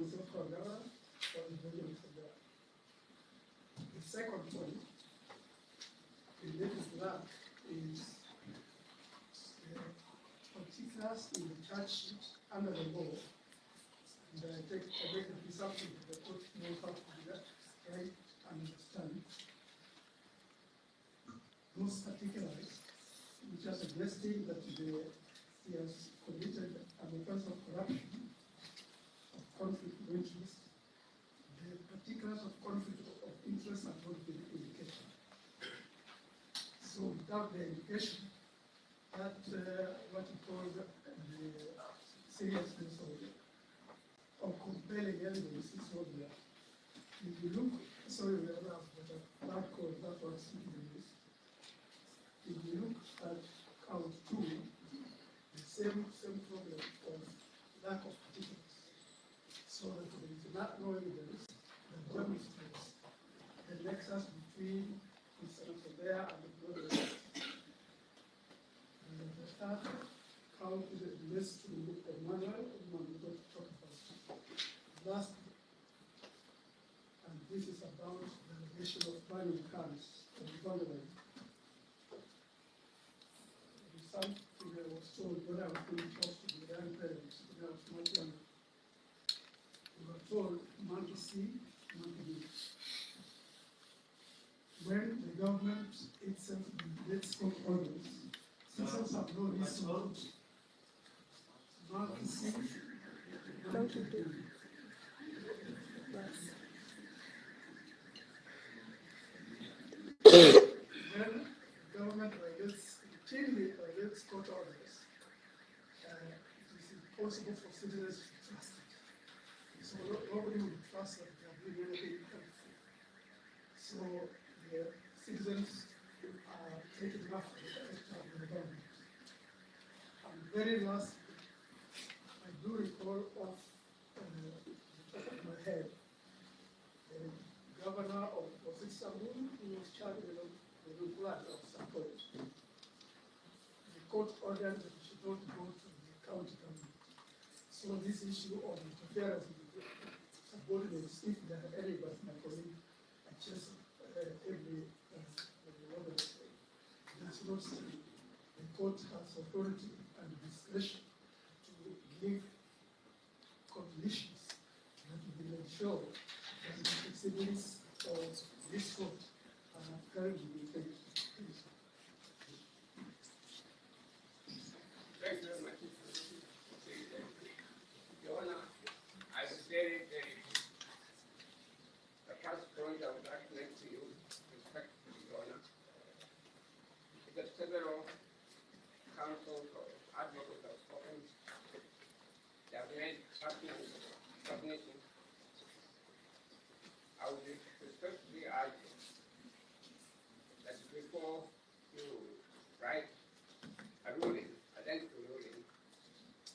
for Gavana or the Belgium for Gavana. The second point related to that is particulars in the charge sheet under the law. And I take it to be something that the court knows how to do that, right, and understand. Those particulars, which are suggesting that he has committed an offense of corruption, of conflict of interest. The particulars of conflict of interest have not been indicated. So without the indication, that what you call the seriousness of compelling evidence is not there. If you look, sorry, we have that code, that was in this. If you look at count 2, the same problem of lack of particulars. So that there is not no evidence that demonstrates the nexus between the senator there and the brother. And the third count relates to the manual we don't talk about. Last, and this is about the allegation of banning cars from Gavana. Something I was told when I was being talked to the young parents when I was much younger. We were told monkey see, monkey do. When the government itself lets court orders, citizens have no reason to monkey see, monkey do. When government violates court orders, it is impossible for citizens to trust it. So nobody would trust that they are doing anything helpful. So the citizens are taking enough of the government. And very lastly, I do recall off the top of my head, the governor of Saloon, who was charged with the blood of support. Court ordered that we should not go to the county government. So this issue of interference with subordinates, if there are any, but my colleague, I just every that's not true. The court has authority and discretion to give conditions that will ensure that the proceedings of this court are currently being taken. Thank you very much. Your Honor, I was very, the first point I would like to make to you, respectfully, Your Honor, is that several counsels or advocates have spoken. They have made submissions. I would respectfully argue that before you write a ruling, identical ruling,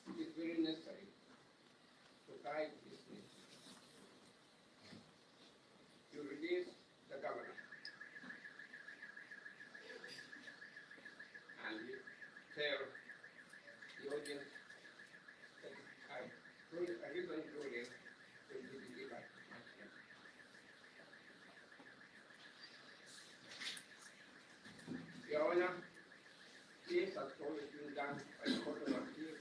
it is very necessary to guide this nation. You release the governor and you tell the audience that a recent ruling will be delivered. Your Honor, this has always been done by the Court of Appeal,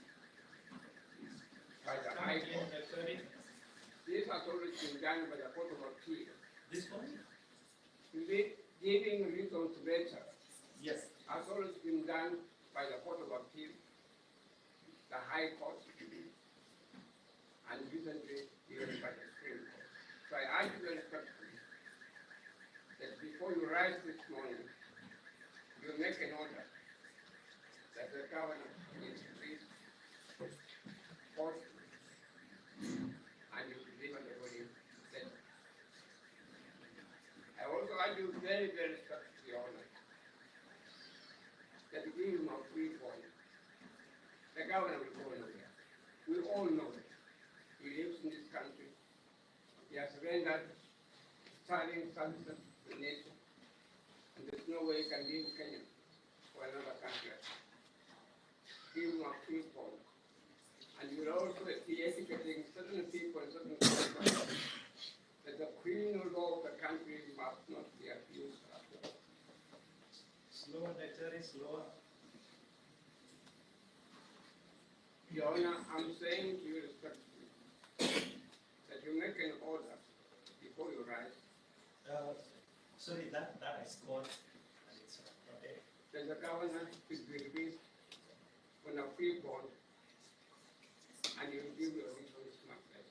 by the High Court. This has always been done by the Court of Appeal. This one? Giving reasons later. Yes. Has always been done by the Court of Appeal, the High Court, and recently even by the Supreme Court. So I urge you very respectfully that before you rise this morning, you make an order that the governor is released forcefully and you deliver the ruling later. I also urge you very, very respectfully, Your Honor, that we will not free fall. The governor will go nowhere. We all know it. He lives in this country. He has rendered sterling services to the nation. And there's no way he can leave Kenya for another country. He will not free fall. And you will also be educating certain people in certain Your Honor, I'm saying to you respectfully that you make an order before you rise. Sorry, that I scored, and it's okay. That the governor is released on a free bond and he will give you a reasonable smart life.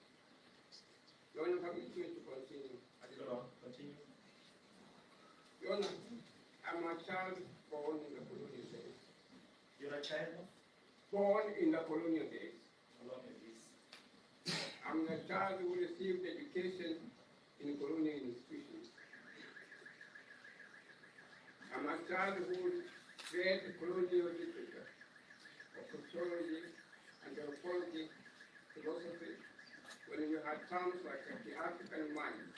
Your Honor, permit me to continue. Continue. Your Honor, I'm a child born in the colonial days. You're a child of Born in the colonial days. colonialism. I'm a child who received education in colonial institutions. I'm a child who read colonial literature, of sociology, anthropology, philosophy, when you had terms like the African mind,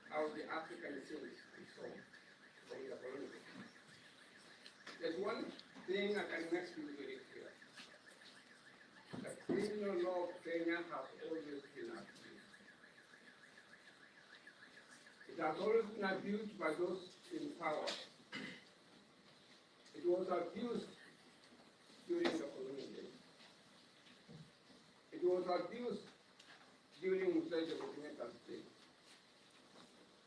how the African thinks, and so on, from the colonial. There's one thing I can make you very clear. The criminal law of Kenya has always been abused. It has always been abused by those in power. It was abused during the colonial days. It was abused during Musai's regimental state.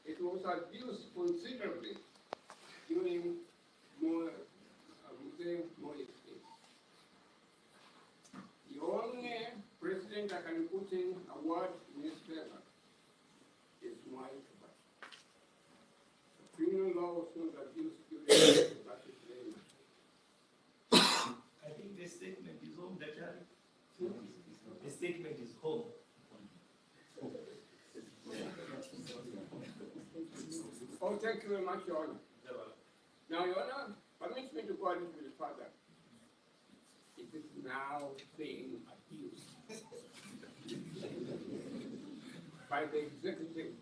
It was abused considerably during Musai's state. The only president that can put in a word in his favor is Mwai Kibaki. The criminal law was not abused during Kibaki's reign. I think the statement is home, Daktari. The statement is home. Oh, thank you very much, Your Honor. Now, Your Honor, permit me to go a little bit further. It is now being abused by the executive,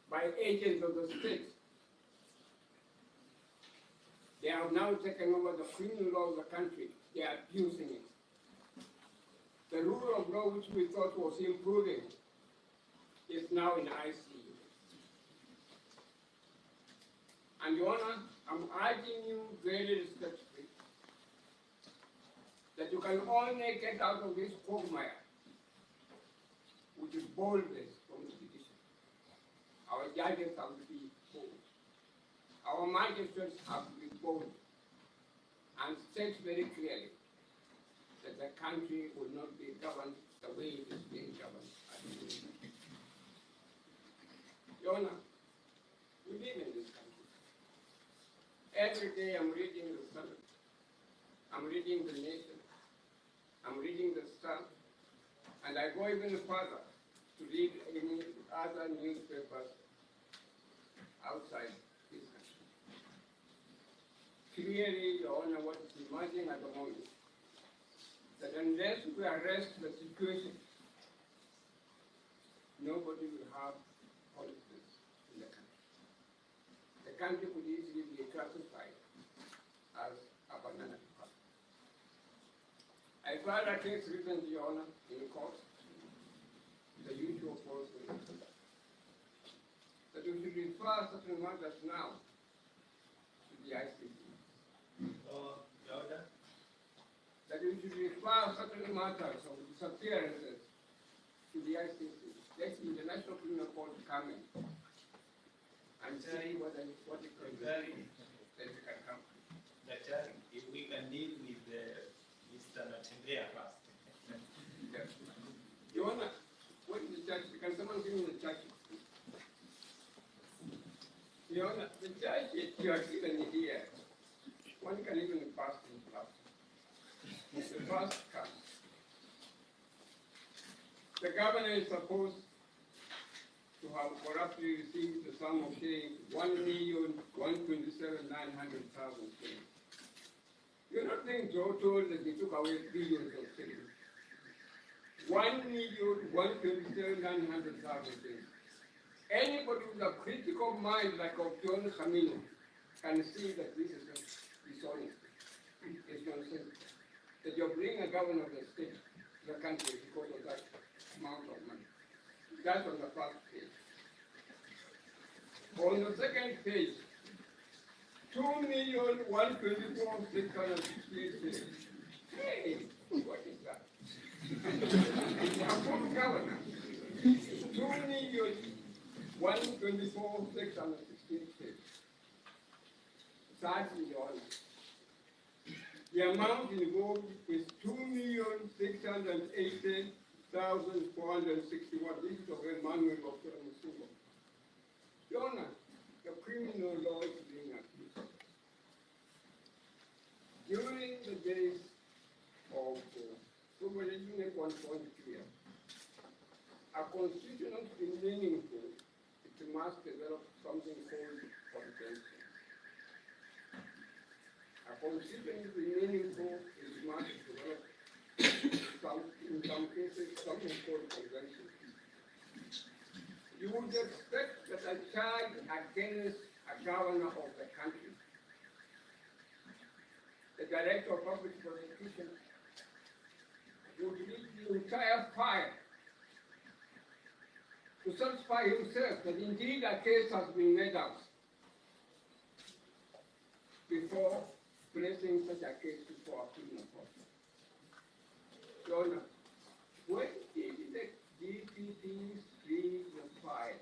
by agents of the state. They have now taken over the criminal law of the country. They are abusing it. The rule of law which we thought was improving is now in ICU. And Your Honor, I'm urging you very respectfully that you can only get out of this quagmire with boldness from the petition. Our judges have to be bold. Our magistrates have to be bold and state very clearly that the country will not be governed the way it is being governed at the moment. Your Honor, we live in this country. Every day I'm reading the Standard, I'm reading the Nation, I'm reading the Star, and I go even further to read any other newspapers outside this country. Clearly, Your Honor, what is emerging at the moment, that unless we arrest the situation, nobody will have politics in the country. The country could easily be classified as a banana republic. I filed a case recently, Your Honor, in court, the usual process, that we should refer certain matters now to the ICC. That we should refer certain matters of disappearances to the ICC. Let the International Criminal Court come in and see what it can do. That it can come. Daktari, if we can deal with Mr. Natembea first. Yes. Your Honor, what is the judge? Can someone give me the judge? Your Honor, the judge you are given here, one can even pass in class. The first comes. The governor is supposed to have corruptly received the sum of shillings 1,127,900,000 shillings. You're not being told that they took away billions of shillings. 1,127,900,000 shillings. Anybody with a critical mind like of John Hamino can see that this is dishonest. It's nonsense. That you're bringing a governor of the state to the country because of that amount of money. That's on the first page. On the second page, 2,124,668 shillings. Hey, What is that? Our former governor, 2,124,616 states. That's in the honor. The amount involved is 2,680,461. This is of Emmanuel of Musumo. Jonah, the criminal law is being accused. During the days of we were making it one point clear. A constitution is meaningful, it must develop something called consensus. A constitution is meaningful, it must develop in some cases something called consensus. You would expect that a charge against a governor of the country, the director of public prosecution, would lead the entire file to satisfy himself that indeed a case has been made out before placing such a case before a criminal court. Jonah, when did the DPPs read the file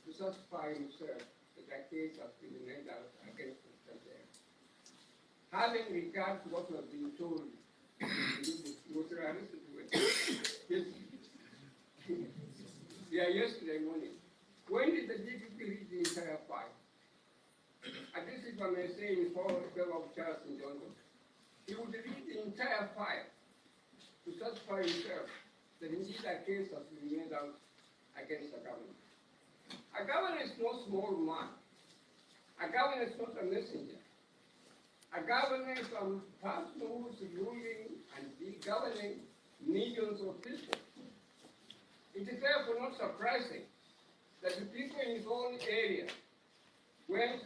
to satisfy himself that a case has been made out against the president? Having regard to what was being told, was arrested with yesterday morning. When did the DPP read the entire file? At least if I may say in favor of Charles and Johnson, he would read the entire file to satisfy himself that indeed a case has been made out against the government. A governor is no small man. A governor is not a messenger. A governor is a person who is ruling and governing millions of people. It is therefore not surprising that the people in his own area were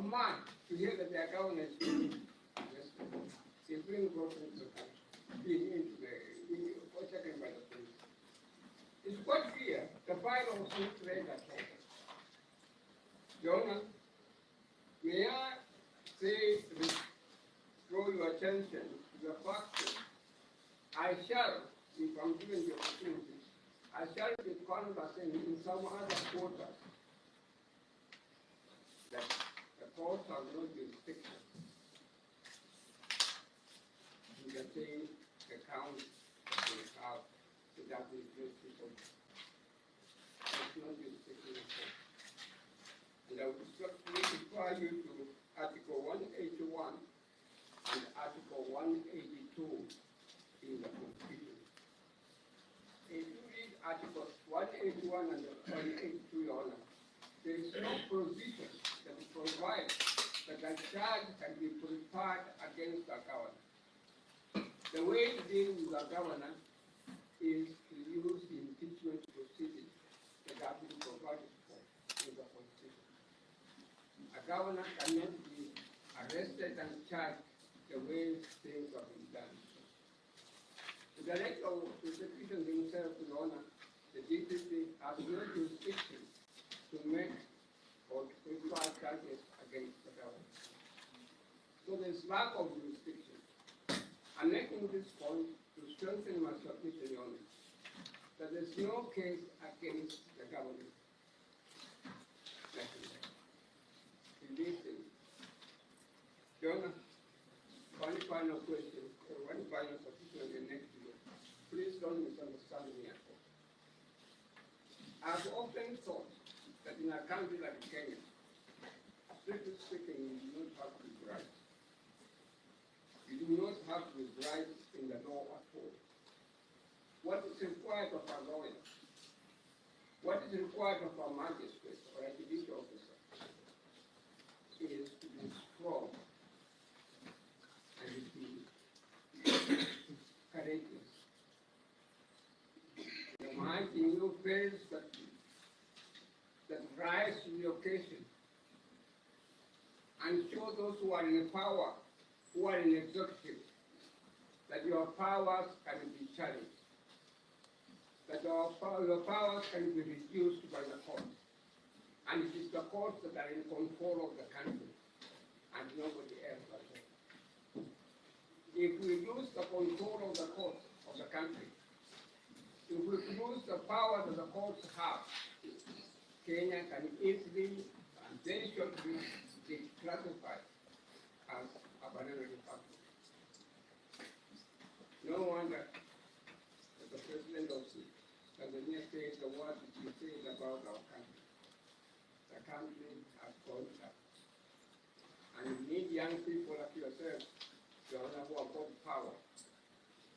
mad to hear that their governor is being brought into the country, taken by the police. It's quite clear the file was not read at all. Jonah, may I say, draw your attention to the fact that I shall, if I'm given the opportunity, I shall be conversing in some other quarters that the courts have no jurisdiction to contain the count that they have to that is people. There's no jurisdiction in court. And I would refer you to Article 181 and Article 182 in the Constitution. If you read Articles 181 and 182, Your Honor, there is no provision that provides that a charge can be preferred against a governor. The way to deal with a governor is to use the impeachment proceedings that have been provided for in the Constitution. A governor cannot be arrested and charged the way things have been done. The director of prosecution himself, Your Honor, the DPP has no jurisdiction to make or to prefer charges against the government. So there's lack of jurisdiction. I'm making this point to strengthen my submission, Your Honor, that there's no case against the government. Listen, Your Honor, one final question, or one final submission in the next year. Please don't misunderstand me at all. I've often thought that in a country like Kenya, strictly speaking, you do not have these rights. You do not have these rights in the law at all. What is required of a lawyer? What is required of a magistrate or a judicial officer is to be strong and to be courageous. The mind in you fails that rise to the occasion and show those who are in power, who are in executive, that your powers can be challenged, that your powers can be reduced by the court. And it is the courts that are in control of the country, and nobody else at all. if we lose the control of the courts of the country, if we lose the power that the courts have, Kenya can easily and very shortly be classified as a banana republic. No wonder that the president of Tanzania says the word he says about our country. The country has gone up. And we need young people like yourself, who have got power,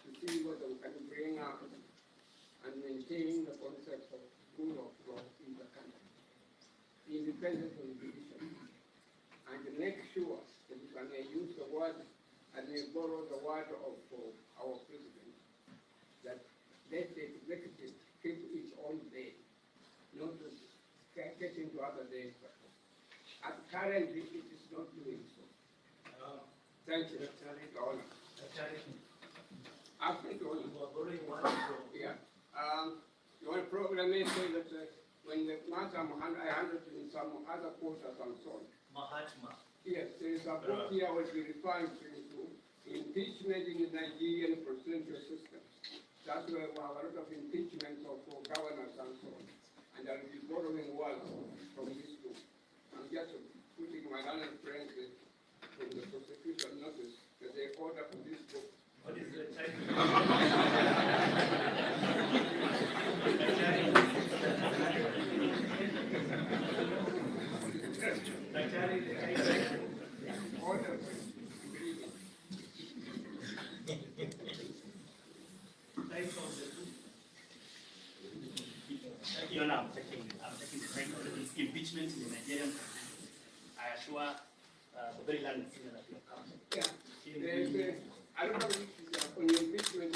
to see what we can bring out and maintain the concept of rule of law in the country, independent from division, and to make sure that we can use the word and we borrow the word of our president, that let the executive keep its own day, not to get into other days. But currently, it is not doing so. Thank you. After it all, yeah. You want to program it so that when the Mahakamani, I handled in some other quarters and so on. Mahatma. Yes, there is a book here which we referring to impeachment in the Nigerian presidential system. That's where we have a lot of impeachments of governors and so on. And I will be borrowing words from this book. I'm just putting my learned friends from the prosecution notice that they order from this book. What is the title? Order. You know, I'm taking the title of this impeachment in the Nigerian president. I assure the very learned senior that you have come. Yeah. I don't know if it's on the impeachment